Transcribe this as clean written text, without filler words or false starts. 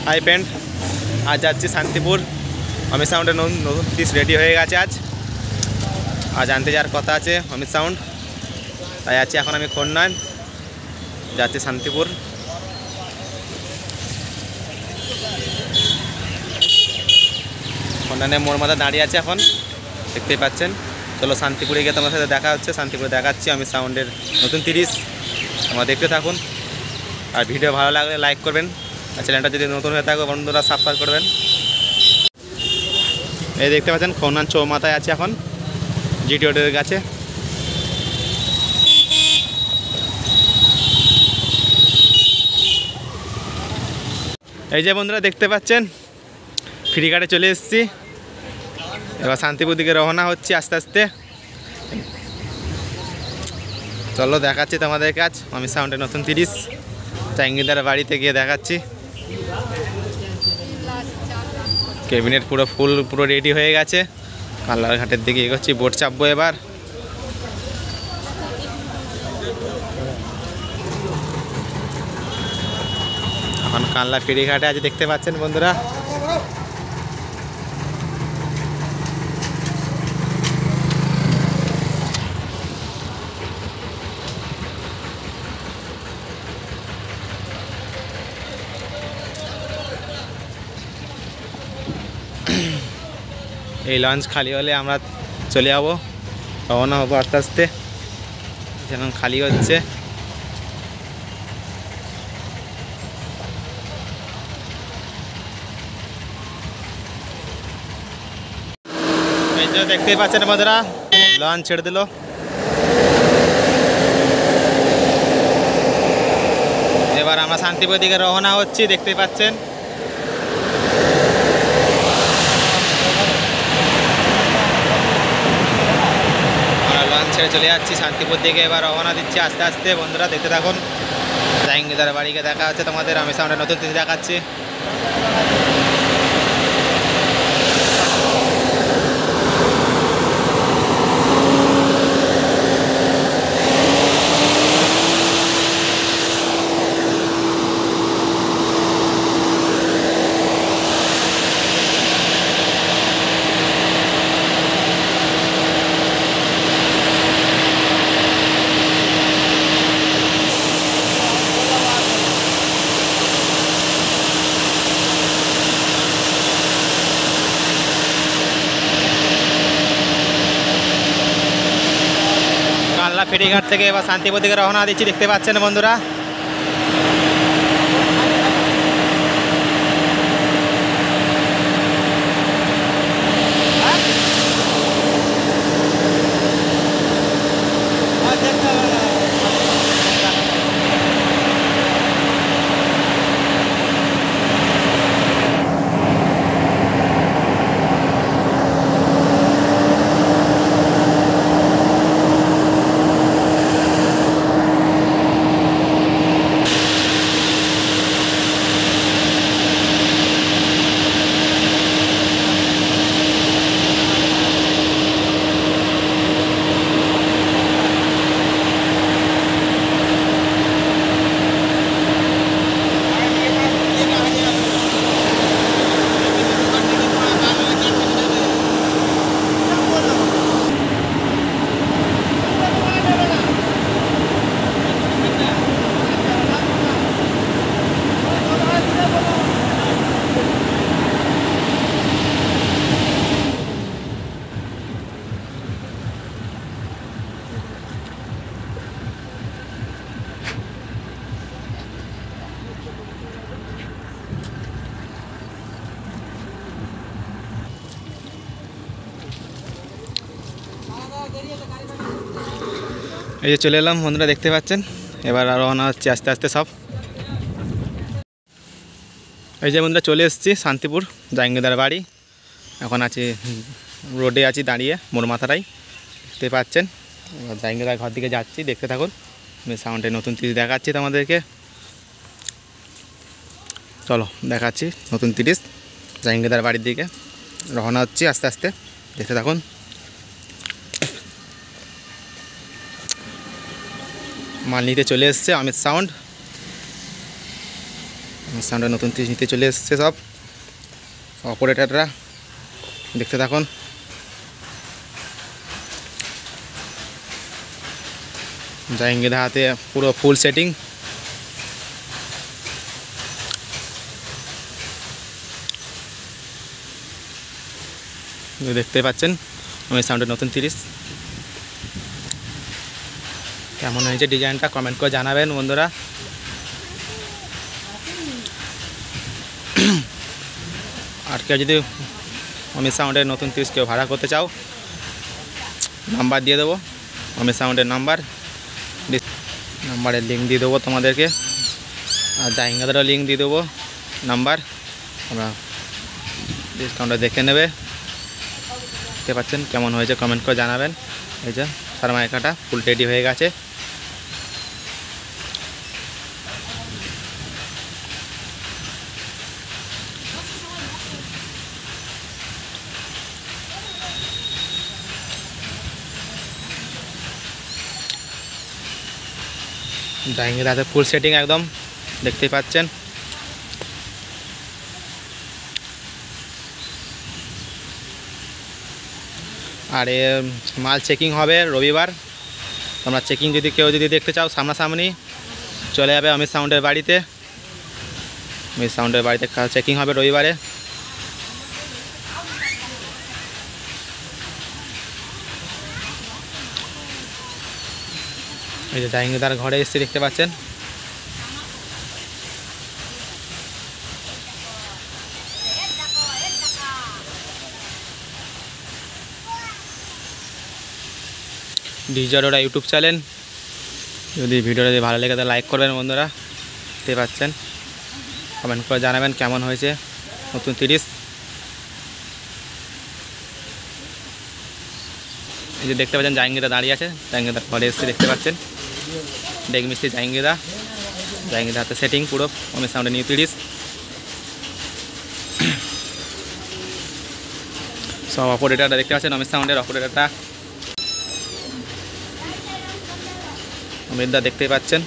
Hi friend, আজ যাচ্ছি শান্তিপুর। অমিত সাউন্ডের নতুন পিস রেডি হয়ে গেছে। আজ আনতে যাওয়ার কথা আছে অমিত সাউন্ড, তাই আছি এখন আমি খন্নান, যাচ্ছি শান্তিপুর। খন্নানের মোড় মাথা দাঁড়িয়ে আছে এখন, দেখতেই পাচ্ছেন। চলো শান্তিপুরে গিয়ে তোমার সাথে দেখা হচ্ছে। শান্তিপুরে দেখাচ্ছি অমিত সাউন্ডের নতুন 30। তোমরা দেখতে থাকুন, আর ভিডিও ভালো লাগলে লাইক করবেন, আর চ্যানেলটা যদি নতুন হয়ে থাকে বন্ধুরা সাবস্ক্রাইব করবেন। এই দেখতে পাচ্ছেন খন্নান চৌমাথায় আছে এখন, জিটি রোডের কাছে। এই যে বন্ধুরা দেখতে পাচ্ছেন, ফেরিঘাটে চলে এসেছি। এবার শান্তিপুর দিকে রওনা হচ্ছি আস্তে আস্তে। চলো দেখাচ্ছি তোমাদের কাজ অমিত সাউন্ডের নতুন 30 চাঙ্গিদার বাড়িতে গিয়ে দেখাচ্ছি। ক্যাবিনেট পুরো রেডি হয়ে গেছে। কাল্লার ঘাটের দিকে এগোচ্ছি, বোট চাপবো এবার। এখন কাল্লা ফেরিঘাটে আছে, দেখতে পাচ্ছেন বন্ধুরা। এই লঞ্চ খালি হলে আমরা চলে যাবো, রওনা হবো আস্তে আস্তে। যেমন খালি হচ্ছে, এই যে দেখতেই পাচ্ছেন বন্ধুরা, লঞ্চ ছেড়ে দিল। এবার আমরা শান্তিপুর দিকে রওনা হচ্ছি, দেখতেই পাচ্ছেন। লঞ্চ ছেড়ে চলে যাচ্ছি শান্তিপুর দিকে, এবার রওনা দিচ্ছি আস্তে আস্তে। বন্ধুরা দেখতে থাকুন, জাহাঙ্গীরদার বাড়িকে দেখা হচ্ছে তোমাদের। আমি সাউন্ডের নতুন 30 দেখাচ্ছি। ফেরিঘাট থেকে এবার শান্তিপুর দিকে রওনা দিচ্ছি, দেখতে পাচ্ছেন বন্ধুরা। এই যে চলে এলাম বন্ধুরা, দেখতে পাচ্ছেন। এবার আরও রওনা হচ্ছে আস্তে আস্তে সব। এই যে বন্ধুরা চলে এসেছি শান্তিপুর জাহাঙ্গীরদার বাড়ি। এখন আছি রোডে, আছি দাঁড়িয়ে মোড় মাথাটাই, দেখতে পাচ্ছেন। এবার জাহাঙ্গীরদার ঘর দিকে যাচ্ছি, দেখতে থাকুন। আমি সাউন্ডে নতুন 30 দেখাচ্ছি তোমাদেরকে। চলো দেখাচ্ছি নতুন 30 জাহাঙ্গীরদার বাড়ির দিকে রওনা হচ্ছি আস্তে আস্তে, দেখতে থাকুন। মাল নিতে চলে এসছে অমিত সাউন্ড। সাউন্ডের নতুন 30 নিতে চলে এসছে সব অপারেটররা, দেখতে থাকুন। জাহাঙ্গীরদা হাতে পুরো ফুল সেটিং। দেখতে পাচ্ছেন আমি সাউন্ডের নতুন 30 কেমন হয়েছে ডিজাইনটা কমেন্ট করে জানাবেন বন্ধুরা। আর কেউ যদি আমি সাউন্ডের নতুন 30 কেউ ভাড়া করতে চাও নাম্বার দিয়ে দেবো, আমি সাউন্ডের নাম্বারের লিঙ্ক দিয়ে দেবো তোমাদেরকে, আর জাহাঙ্গীরদারও লিঙ্ক দিয়ে দেবো নাম্বার, আমরা ডিসকাউন্টটা দেখে নেবে। দেখতে পাচ্ছেন কেমন হয়েছে কমেন্ট করে জানাবেন। এই যে সারমাইকাটা ফুল রেডি হয়ে গেছে। জাহাঙ্গীরদার হাতে ফুল সেটিং একদম দেখতেই পাচ্ছেন। আর এ মাল চেকিং হবে রবিবার। তোমরা চেকিং যদি কেউ যদি দেখতে চাও সামনাসামনি চলে যাবে অমিত সাউন্ডের বাড়িতে। অমিত সাউন্ডের বাড়িতে চেকিং হবে রবিবারে। এই যে জাহাঙ্গীরদার ঘরে এসে দেখতে পাচ্ছেন। ডিজার ওরা ইউটিউব চ্যানেল, যদি ভিডিওটা যদি ভালো লেগে তাহলে লাইক করবেন বন্ধুরা। দেখতে পাচ্ছেন কমেন্ট করে জানাবেন কেমন হয়েছে নতুন 30। এই যে দেখতে পাচ্ছেন জাহাঙ্গীরদা দাঁড়িয়ে আছে, জাহাঙ্গীরদা ঘরে এসে দেখতে পাচ্ছেন। ডেক মিস্ত্রি জাহাঙ্গীরদা হাতে সেটিং পুরো অমিত সাউন্ডের নিউ 30। সব অপারেটরটা দেখতে পাচ্ছেন অমিত সাউন্ডের অপারেটরটা অমিতদা দেখতেই পাচ্ছেন।